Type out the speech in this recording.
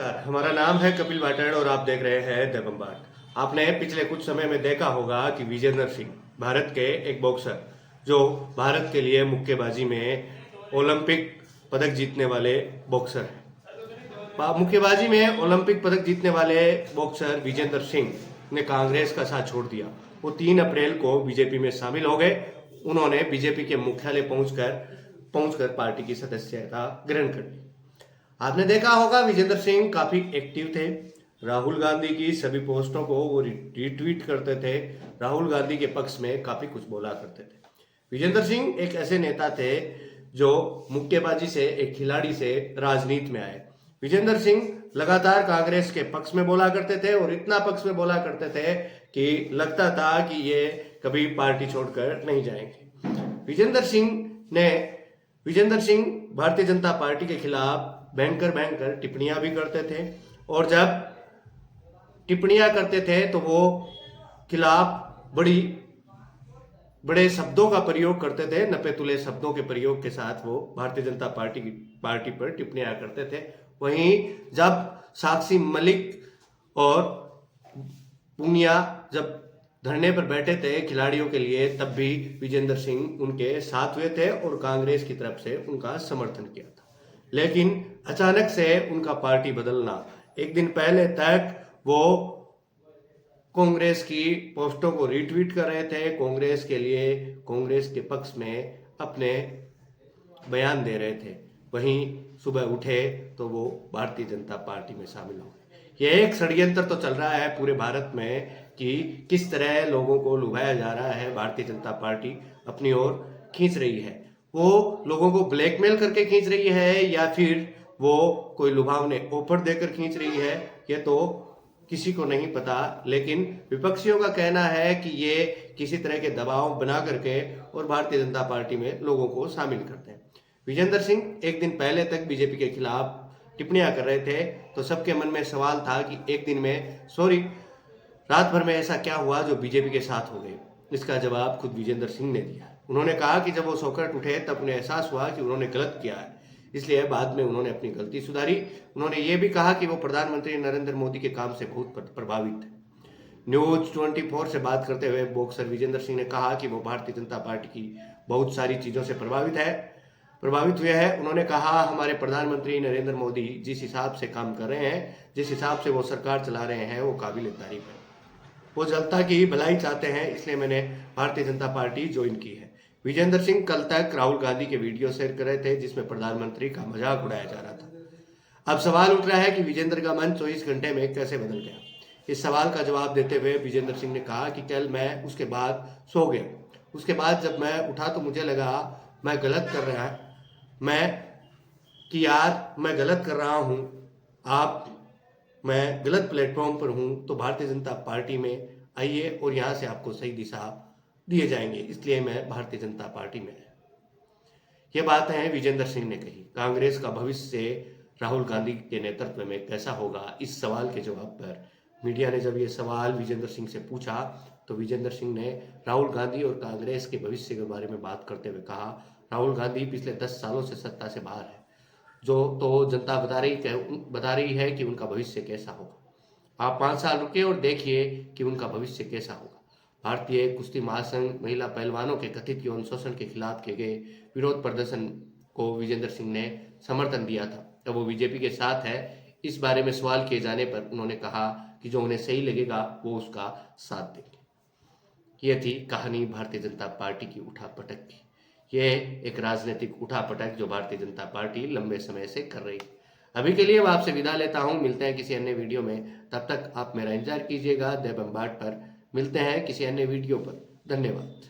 नमस्कार, हमारा नाम है कपिल भाटड़ और आप देख रहे हैं द बम्बार्ड। आपने पिछले कुछ समय में देखा होगा कि विजेंद्र सिंह भारत के एक बॉक्सर जो भारत के लिए मुक्केबाजी में ओलंपिक पदक जीतने वाले बॉक्सर हैं। मुक्केबाजी में ओलंपिक पदक जीतने वाले बॉक्सर विजेंद्र सिंह ने कांग्रेस का साथ छोड़ दिया। वो 3 अप्रैल को बीजेपी में शामिल हो गए। उन्होंने बीजेपी के मुख्यालय पहुंचकर पार्टी की सदस्यता ग्रहण कर ली। आपने देखा होगा विजेंद्र सिंह काफी एक्टिव थे। राहुल गांधी की सभी पोस्टों को वो रिट्वीट करते थे। राहुल गांधी के पक्ष में काफी कुछ बोला करते थे। विजेंद्र सिंह एक ऐसे नेता थे जो मुक्केबाजी से एक खिलाड़ी से राजनीति में आए। विजेंद्र सिंह लगातार कांग्रेस के पक्ष में बोला करते थे और इतना पक्ष में बोला करते थे कि लगता था कि ये कभी पार्टी छोड़कर नहीं जाएंगे। विजेंद्र सिंह भारतीय जनता पार्टी के खिलाफ भयंकर टिप्पणियां भी करते थे और जब टिप्पणियां करते थे तो वो खिलाफ बड़े शब्दों का प्रयोग करते थे। नपे तुले शब्दों के प्रयोग के साथ वो भारतीय जनता पार्टी पर टिप्पणियां करते थे। वहीं जब साक्षी मलिक और पूनिया जब धरने पर बैठे थे खिलाड़ियों के लिए, तब भी विजेंद्र सिंह उनके साथ हुए थे और कांग्रेस की तरफ से उनका समर्थन किया था। लेकिन अचानक से उनका पार्टी बदलना, एक दिन पहले तक वो कांग्रेस की पोस्टों को रिट्वीट कर रहे थे, कांग्रेस के लिए, कांग्रेस के पक्ष में अपने बयान दे रहे थे। वहीं सुबह उठे तो वो भारतीय जनता पार्टी में शामिल हो गए। यह एक षड्यंत्र तो चल रहा है पूरे भारत में कि किस तरह लोगों को लुभाया जा रहा है। भारतीय जनता पार्टी अपनी ओर खींच रही है। वो लोगों को ब्लैकमेल करके खींच रही है या फिर वो कोई लुभावने ऑफर देकर खींच रही है, ये तो किसी को नहीं पता। लेकिन विपक्षियों का कहना है कि ये किसी तरह के दबाव बना करके और भारतीय जनता पार्टी में लोगों को शामिल करते हैं। विजेंद्र सिंह एक दिन पहले तक बीजेपी के खिलाफ टिप्पणियां कर रहे थे तो सबके मन में सवाल था कि एक दिन में रात भर में ऐसा क्या हुआ जो बीजेपी के साथ हो गए। इसका जवाब खुद विजेंद्र सिंह ने दिया। उन्होंने कहा कि जब वो सोकर उठे तब उन्हें एहसास हुआ कि उन्होंने गलत किया है, इसलिए बाद में उन्होंने अपनी गलती सुधारी। उन्होंने ये भी कहा कि वो प्रधानमंत्री नरेंद्र मोदी के काम से बहुत प्रभावित थे। न्यूज 24 से बात करते हुए बॉक्सर विजेंद्र सिंह ने कहा कि वो भारतीय जनता पार्टी की बहुत सारी चीजों से प्रभावित हुए हैं। उन्होंने कहा हमारे प्रधानमंत्री नरेंद्र मोदी जिस हिसाब से काम कर रहे हैं, जिस हिसाब से वो सरकार चला रहे हैं, वो काबिल तारीफ है। वो जनता की भलाई चाहते हैं, इसलिए मैंने भारतीय जनता पार्टी ज्वाइन की है। विजेंद्र सिंह कल तक राहुल गांधी के वीडियो शेयर कर रहे थे जिसमें प्रधानमंत्री का मजाक उड़ाया जा रहा था। अब सवाल उठ रहा है कि विजेंद्र का मन 24 घंटे में कैसे बदल गया। इस सवाल का जवाब देते हुए विजेंद्र सिंह ने कहा कि कल मैं उसके बाद सो गया। उसके बाद जब मैं उठा तो मुझे लगा मैं गलत कर रहा हूँ, मैं गलत प्लेटफॉर्म पर हूँ, तो भारतीय जनता पार्टी में आइए और यहाँ से आपको सही दिशा दिए जाएंगे, इसलिए मैं भारतीय जनता पार्टी में आया। ये बातें हैं विजेंद्र सिंह ने कही। कांग्रेस का भविष्य राहुल गांधी के नेतृत्व में कैसा होगा, इस सवाल के जवाब पर मीडिया ने जब ये सवाल विजेंद्र सिंह से पूछा तो विजेंद्र सिंह ने राहुल गांधी और कांग्रेस के भविष्य के बारे में बात करते हुए कहा राहुल गांधी पिछले 10 सालों से सत्ता से बाहर है, जो तो जनता बता रही है कि उनका भविष्य कैसा होगा। आप 5 साल रुके और देखिए कि उनका भविष्य कैसा होगा। भारतीय कुश्ती महासंघ महिला पहलवानों के कथित यौन शोषण के खिलाफ किए गए विरोध प्रदर्शन को विजेंद्र सिंह ने समर्थन दिया था। अब वो बीजेपी के साथ है। इस बारे में सवाल किए जाने पर उन्होंने कहा कि जो उन्हें सही लगेगा वो उसका साथ देंगे। ये थी कहानी भारतीय जनता पार्टी की उठापटक की। ये एक राजनीतिक उठापटक जो भारतीय जनता पार्टी लंबे समय से कर रही है। अभी के लिए मैं आपसे विदा लेता हूं। मिलते हैं किसी अन्य वीडियो में। तब तक आप मेरा इंतजार कीजिएगा द बम्बार्ड पर। मिलते हैं किसी अन्य वीडियो पर। धन्यवाद।